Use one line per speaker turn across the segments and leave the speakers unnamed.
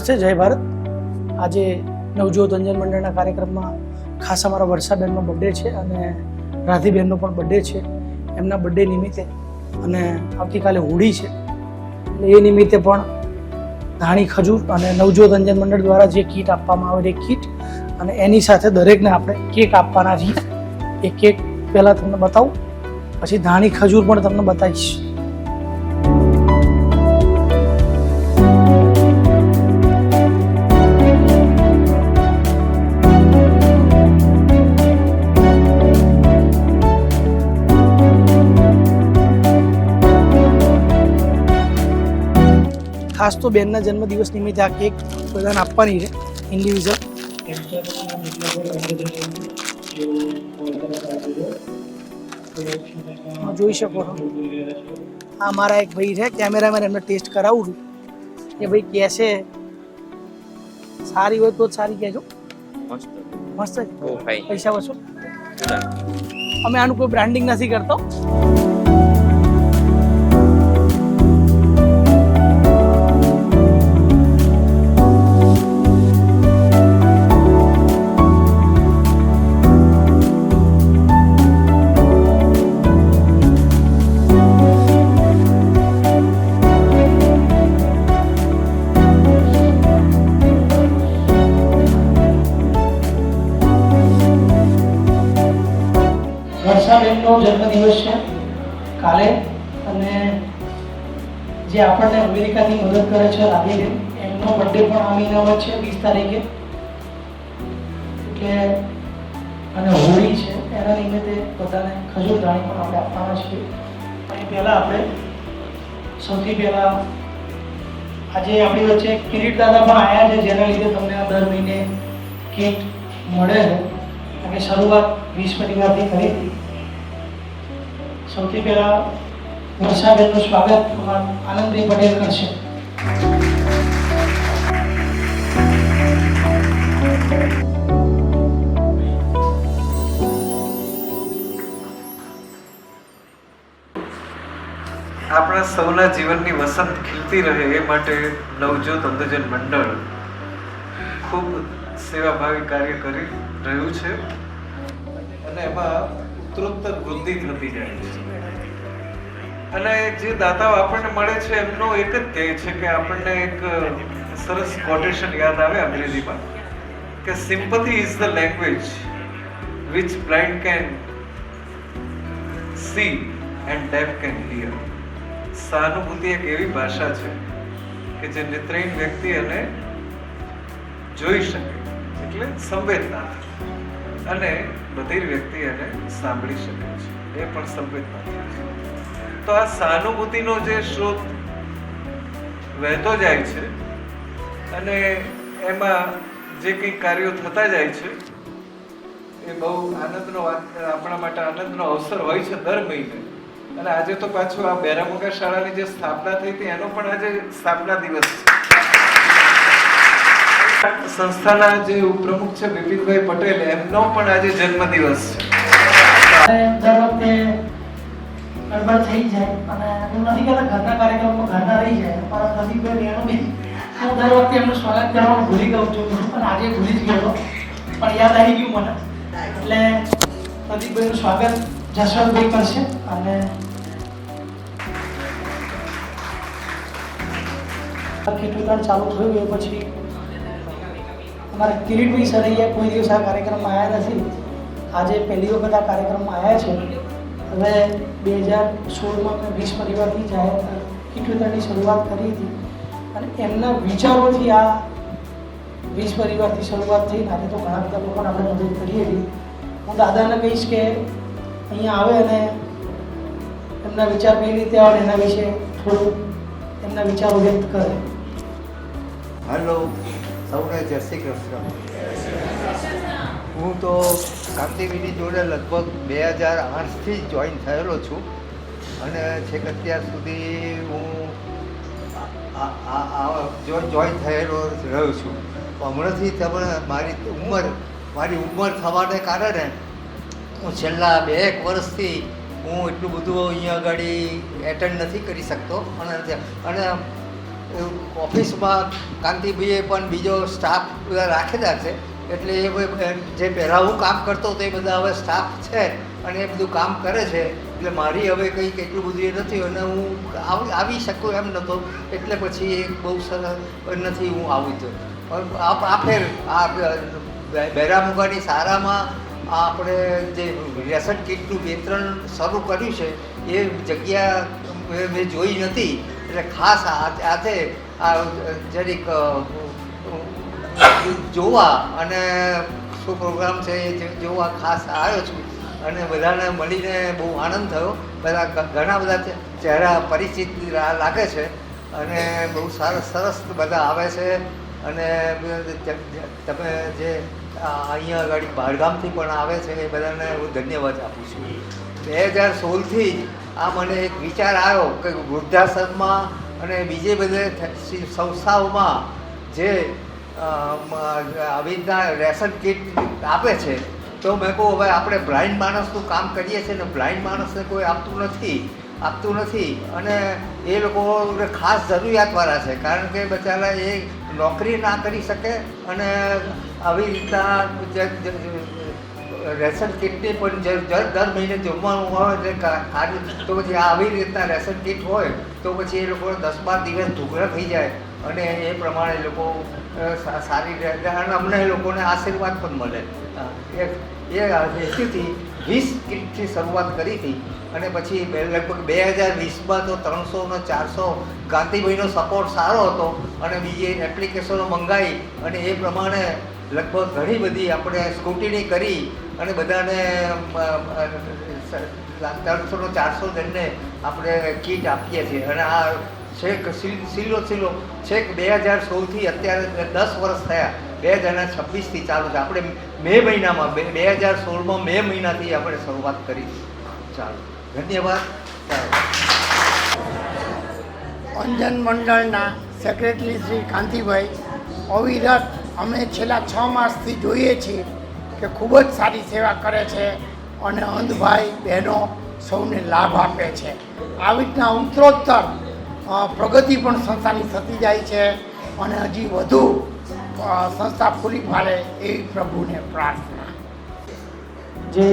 નમસ્તે, જય ભારત. આજે નવજોત અંજન મંડળના કાર્યક્રમમાં ખાસ અમારા વર્ષાબેનનો બર્થડે છે અને રાધીબેનનો પણ બર્થડે છે. એમના બર્થડે નિમિત્તે અને આવતીકાલે હોળી છે એટલે એ નિમિત્તે પણ ધાણી ખજૂર અને નવજોત અંજન મંડળ દ્વારા જે કીટ આપવામાં આવે એ કીટ અને એની સાથે દરેકને આપણે કેક આપવાના છીએ. એ કેક પહેલાં તમને બતાવું, પછી ધાણી ખજૂર પણ તમને બતાવીશ. ખાસ તો બેનના જન્મદિવસ નિમિત્તે આ કેક બધાને આપવાની છે ઇન્ડિવિજ્યુઅલ. જોઈ શકો છો, આ મારા એક ભાઈ છે કેમેરામેન, એમને ટેસ્ટ કરાવું છું કે ભાઈ કેસે સારી હોય તો જ સારી કહેજો. મસ્ત છે, પૈસા વસૂલ. અમે આનું કોઈ બ્રાન્ડિંગ નથી કરતો. વર્ષાબેનનો જન્મદિવસ છે કાલે, અને જે આપણને અમેરિકાથી મદદ કરે છે રાધીબેન, એમનો બર્થડે પણ આ મહિનામાં છે 20 તારીખે. એટલે અને હોળી છે એના નિમિત્તે બધાને ખજૂર ધાણી પણ આપણે આપવાના છીએ. એ પહેલાં આપણે સૌથી પહેલાં આજે આપણી વચ્ચે કિરીટ દાદા પણ આવ્યા છે, જેના લીધે તમને આ દર મહિને કેક મળે છે. અને શરૂઆત 20 પરિવારથી કરી હતી. સૌથી પહેલા વર્ષાબેનનું સ્વાગત આનંદભાઈ પટેલ કરશે.
આપણા સૌના જીવનની વસંત ખીલતી રહે એ માટે નવજોત અંધજન મંડળ ખૂબ સેવાભાવી કાર્ય કરી રહ્યું છે અને એમાં ઉત્તરોત્તર વૃદ્ધિ થતી જાય છે. અને જે દાતાઓ આપણને મળે છે એમનો એક જ ધ્યેય છે કે આપણને એક સરસ કોટેશન યાદ આવે અંગ્રેજીમાં કે sympathy is the language which blind can see and deaf can here. સહાનુભૂતિ એક એવી ભાષા છે કે જે નેત્રહીન વ્યક્તિ એને જોઈ શકે, એટલે સંવેદના, અને બધિર વ્યક્તિ એને સાંભળી શકે છે, એ પણ સંવેદના છે. તો આ સહાનુભૂતિનો જે સ્ત્રોત વહેતો જાય છે અને એમાં જે કંઈ કાર્યો થતા જાય છે એ બહુ આનંદનો આપણા માટે આનંદનો અવસર હોય છે દર મહિને. અને આજે તો પાછું આ બેરામુગા શાળાની જે સ્થાપના થઈ હતી એનો પણ આજે સ્થાપના દિવસ છે. સંસ્થાના જે ઉપપ્રમુખ છે બિપિનભાઈ પટેલ, એમનો પણ આજે જન્મદિવસ છે.
દર વખતે ગડબડ થઈ જાય અને હું નથી કહેતા ઘરના કાર્યક્રમમાં ઘરના રહી જાય, અમારા પ્રદીપભાઈ રેણુબેન, હું દર વખતે એમનું સ્વાગત કરવાનું ભૂલી ગયો છું, પણ આજે ભૂલી જ ગયો, પણ યાદ આવી ગયું મને. એટલે પ્રદીપભાઈનું સ્વાગત જસવંતભાઈ કરશે. અને કીર્તન ચાલુ થયું એ પછી અમારા કિરીટભાઈ સરૈયા કોઈ દિવસ આ કાર્યક્રમમાં આવ્યા નથી, આજે પહેલી વખત આ કાર્યક્રમમાં આવ્યા છે. હવે 2016માં મેં 20 પરિવારથી જાહેર કીર્તનની શરૂઆત કરી હતી અને એમના વિચારોથી આ 20 પરિવારથી શરૂઆત થઈ. આજે તો ઘણા બધા લોકોને આપણે મદદ કરીએ છીએ. હું દાદાને કહીશ કે અહીંયા આવે અને એમના વિચાર કઈ રીતે આવે એના વિશે થોડું એમના વિચારો વ્યક્ત કરે.
હેલો, સૌને જય શ્રી કૃષ્ણ. હું તો કામદેવીની જોડે લગભગ 2008થી જોઈન થયેલો છું અને છેક અત્યાર સુધી હું જોઈન થયેલો રહ્યો છું. હમણાંથી તમે મારી ઉંમર થવાને કારણે હું છેલ્લા 2-1 વર્ષથી હું એટલું બધું અહીંયા આગળ એટેન્ડ નથી કરી શકતો અને ઓફિસમાં કાંતિભાઈએ પણ બીજો સ્ટાફ બધા રાખેલા છે, એટલે એ જે પહેલાં હું કામ કરતો હતો એ બધા હવે સ્ટાફ છે અને એ બધું કામ કરે છે. એટલે મારી હવે કંઈક એટલું બધું એ નથી અને હું આવી શકું એમ નહોતો, એટલે પછી એ બહુ સરસ નથી હું આવી તો. આ ફેર આ બહેરામુગાની સારામાં આપણે જે રેશન કીટનું વિતરણ શરૂ કર્યું છે એ જગ્યા મેં જોઈ નથી, એટલે ખાસ આજે આ જરીક જોવા અને શું પ્રોગ્રામ છે એ જોવા ખાસ આવ્યો છું અને બધાને મળીને બહુ આનંદ થયો. બધા ઘણા બધા ચહેરા પરિચિત લાગે છે અને બહુ સરસ બધા આવે છે અને તમે જે અહીંયા આગળ બહારગામથી પણ આવે છે એ બધાને હું ધન્યવાદ આપું છું. 2016થી જ આ મને એક વિચાર આવ્યો કે વૃદ્ધાશ્રમમાં અને બીજે બધે સંસ્થાઓમાં જે આવી રીતના રેશન કીટ આપે છે, તો મેં કહું હવે આપણે બ્લાઇન્ડ માણસનું કામ કરીએ છીએ ને બ્લાઇન્ડ માણસને કોઈ આપતું નથી અને એ લોકોને ખાસ જરૂરિયાતવાળા છે, કારણ કે બચારા એ નોકરી ના કરી શકે અને આવી રીતના રેશન કીટની પણ દર મહિને જમવાનું હોય એટલે તો પછી આવી રીતના રેશન કીટ હોય તો પછી એ લોકો 10-12 દિવસ ઢુકડા થઈ જાય અને એ પ્રમાણે લોકો સારી રીતે અને અમને એ લોકોને આશીર્વાદ પણ મળે. એ હેતુથી 20 કીટથી શરૂઆત કરી હતી અને પછી લગભગ 2020માં તો 300 ને 400 ગાંધીભાઈનો સપોર્ટ સારો હતો અને બીજી એપ્લિકેશનો મંગાવી અને એ પ્રમાણે લગભગ ઘણી બધી આપણે સ્ક્રુટિની કરી અને બધાને 300-400 જણને આપણે કીટ આપીએ છીએ અને આ છેક સિલ્લો છેક 2016થી અત્યારે 10 વર્ષ થયા, 2026થી ચાલુ છે. આપણે મે મહિનામાં 2016માં મે મહિનાથી આપણે શરૂઆત કરી. ચાલો, ધન્યવાદ.
અંજન મંડળના સેક્રેટરી શ્રી કાંતિભાઈ અવિરત અમે છેલ્લા 6 માસથી જોઈએ છીએ કે ખૂબ જ સારી સેવા કરે છે અને અંધભાઈ બહેનો સૌને લાભ આપે છે. આવી રીતના ઉત્તરોત્તર પ્રગતિ પણ સંસ્થાની થતી જાય છે અને હજી વધુ સંસ્થા પૂરી પાડે એવી પ્રભુને પ્રાર્થના.
જે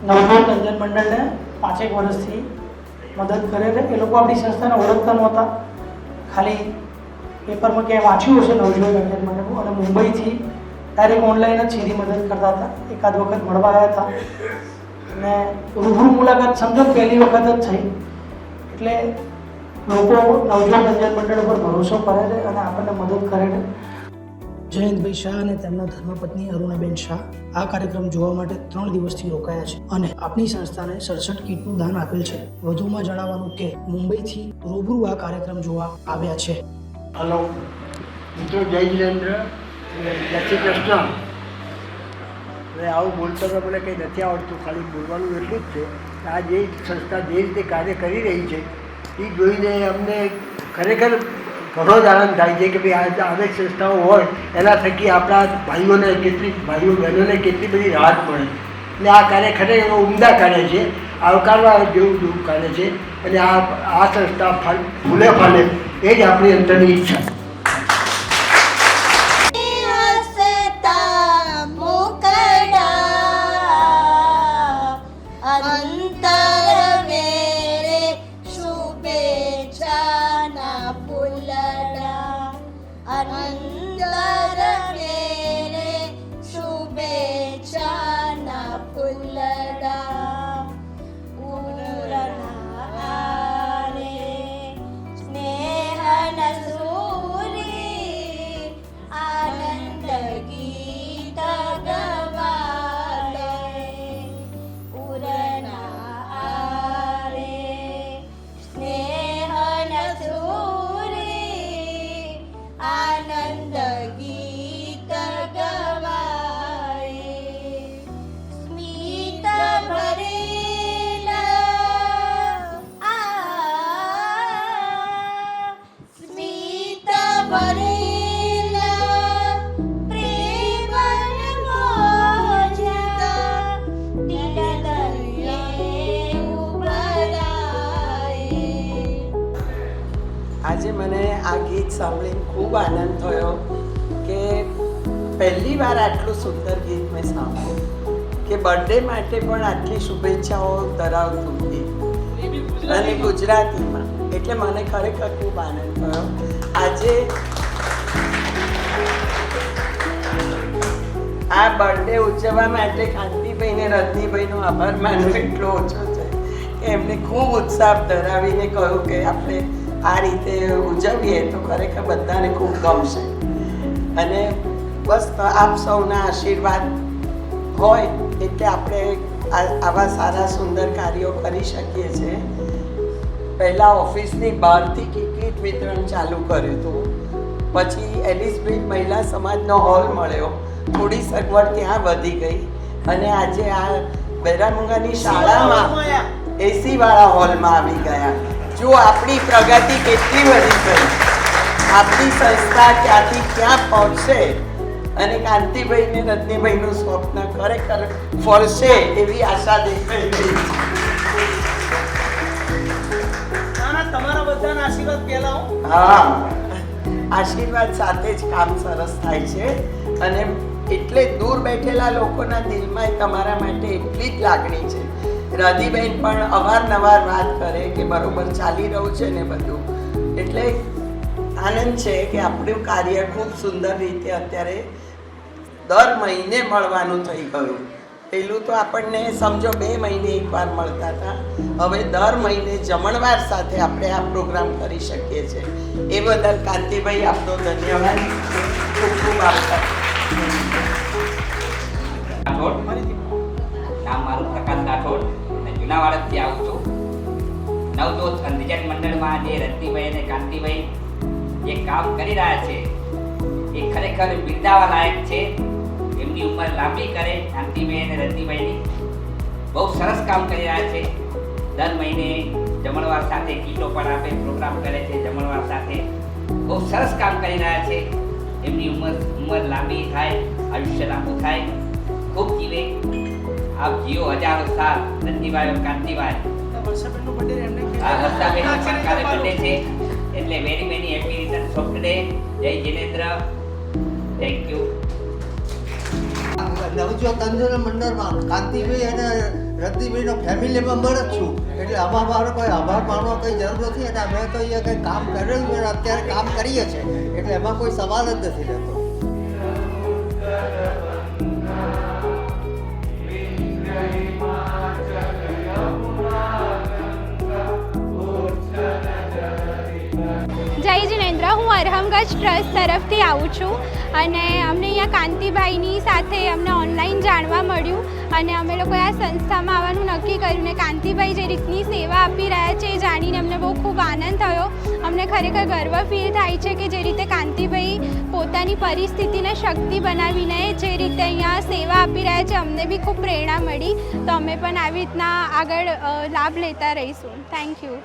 નવજોત અંજન મંડળને 5 વર્ષથી મદદ કરે છે. એ લોકો આપણી સંસ્થાને ઓળખતા નહોતા, ખાલી પેપરમાં ક્યાંય વાંચ્યું હશે નવજોત અંજન મંડળનું અને મુંબઈથી ડાયરેક્ટ ઓનલાઈન જ સીધી મદદ કરતા હતા. એકાદ વખત મળવા આવ્યા હતા અને રૂબરૂ મુલાકાત સમજો પહેલી વખત જ થઈ, એટલે લોકો નવજોત અંજન મંડળ પર ભરોસો કરે છે અને આપણને મદદ કરે છે. જયંતભાઈ શાહ અને તેમના ધર્મપત્ની અરુણાબેન શાહ આ કાર્યક્રમ જોવા માટે 3 દિવસથી રોકાયા છે અને આપણી સંસ્થાને 67 કીટનું દાન આપેલ છે. વધુમાં જણાવવાનું કે મુંબઈથી રૂબરૂ આ કાર્યક્રમ જોવા આવ્યા છે.
હલો મિત્રો, જય જિનેન્દ્ર, જય શ્રી કૃષ્ણ. હવે આવું બોલતા તો મને કંઈ નથી આવડતું, ખાલી બોલવાનું એટલું જ છે કે આ જે સંસ્થા જે રીતે કાર્ય કરી રહી છે એ જોઈને અમને ખરેખર ઘણો જ આનંદ થાય છે કે ભાઈ આવી સંસ્થાઓ હોય એના થકી આપણા ભાઈઓ બહેનોને કેટલી બધી રાહત મળે. એટલે આ કાર્ય ખરેખર ઉમદા કાર્ય છે, આવકારવા જેવું કાર્ય છે અને આ સંસ્થા ફૂલે ફાલે એ જ આપણી અંદરની ઈચ્છા.
ભરે આજે મને આ ગીત સાંભળીને ખૂબ આનંદ થયો કે પહેલી વાર આટલું સુંદર ગીત મેં સાંભળ્યું કે બર્થડે માટે પણ આટલી શુભેચ્છાઓ ધરાવતું ગીત અને ગુજરાતીમાં, એટલે મને ખરેખર ખૂબ આનંદ થયો. આજે આ બર્થડે ઉજવવા માટે કાંતિભાઈ ને રજનીભાઈનો આભાર માનવો એટલો ઓછો છે કે એમને ખૂબ ઉત્સાહ ધરાવીને કહ્યું કે આપણે આ રીતે ઉજવીએ તો ખરેખર બધાને ખૂબ ગમશે. અને બસ આપ સૌના આશીર્વાદ હોય એટલે આપણે આવા સારા સુંદર કાર્યો કરી શકીએ છીએ. પહેલાં ઓફિસની બહારથી કિટ વિતરણ ચાલુ કર્યું હતું, પછી એલિસ બ્રિજ મહિલા સમાજનો હોલ મળ્યો, થોડી સગવડ ત્યાં વધી ગઈ અને આજે આ બૈરામુંગાની શાળામાં એસી વાળા હોલમાં આવી ગયા. જો આપણી પ્રગતિ કેટલી વધી ગઈ, આપણી સંસ્થા ક્યાંથી ક્યાં પહોંચશે અને કાંતિભાઈ ને રજનીભાઈનું સ્વપ્ન ખરેખર ફળશે એવી આશા દેખાઈ રહી છે.
તમારા બધાના આશીર્વાદ પહેલા
હા, આશીર્વાદ સાથે જ કામ સરસ થાય છે અને એટલે દૂર બેઠેલા લોકોના દિલમાં તમારા માટે એટલી જ લાગણી છે. રાધીબેન પણ અવારનવાર વાત કરે કે બરોબર ચાલી રહ્યું છે ને બધું, એટલે આનંદ છે કે આપણું કાર્ય ખૂબ સુંદર રીતે અત્યારે દર મહિને મળવાનું થઈ ગયું. પહેલું તો આપણને સમજો 2 મહિને એકવાર મળતા હતા, હવે દર મહિને જમણવાર સાથે આપણે આ પ્રોગ્રામ કરી શકીએ છીએ. એ બદલ કાંતિભાઈ આપનો ધન્યવાદ, ખૂબ ખૂબ આભાર.
નામ મારું પ્રકાશ રાઠોડ અને જુનાવાડાથી આવું છું. નવજોત અંધજન મંડળમાં જે રજનીભાઈ અને કાંતિભાઈ જે કામ કરી રહ્યા છે એ ખરેખર બિરદાવા લાયક છે. એમની ઉંમર લાંબી કરે કાંતિભાઈ અને રજનીભાઈની, બહુ સરસ કામ કરી રહ્યા છે. દર મહિને જમણવાર સાથે કીટો પણ આપે, પ્રોગ્રામ કરે છે જમણવાર સાથે, બહુ સરસ કામ કરી રહ્યા છે. એમની ઉંમર લાંબી થાય, આયુષ્ય લાંબુ થાય, ખૂબ જીવે. આપ જીઓ હજારો સાલ રજનીભાઈ અને કાંતિભાઈ.
વર્ષાબેનનો બર્થડે એમને
આ વર્ષાબેનનો પણ કાલે બર્થડે છે, એટલે very many happy returns of the day. જય જિનેન્દ્ર, થેન્ક યુ.
નવજોત અંધજન મંડળમાં કાંતિભાઈ અને રજનીભાઈનો ફેમિલી મેમ્બર જ છું, એટલે આમાં મારો કોઈ આભાર માનવા કંઈ જરૂર નથી. અને અમે તો અહીંયા કંઈ કામ કરેલું અને અત્યારે કામ કરીએ છીએ, એટલે એમાં કોઈ સવાલ જ નથી રહેતો.
જય જિનેન્દ્ર, હું અરહમગંજ ટ્રસ્ટ તરફથી આવું છું અને અમને અહીંયા કાંતિભાઈની સાથે અમને ઓનલાઈન જાણવા મળ્યું અને અમે લોકોએ આ સંસ્થામાં આવવાનું નક્કી કર્યું ને કાંતિભાઈ જે રીતની સેવા આપી રહ્યા છે એ જાણીને અમને બહુ ખૂબ આનંદ થયો. અમને ખરેખર ગર્વ ફીલ થાય છે કે જે રીતે કાંતિભાઈ પોતાની પરિસ્થિતિને શક્તિ બનાવીને જે રીતે અહીંયા સેવા આપી રહ્યા છે, અમને બી ખૂબ પ્રેરણા મળી. તો અમે પણ આવી રીતના આગળ લાભ લેતા રહીશું. Thank you.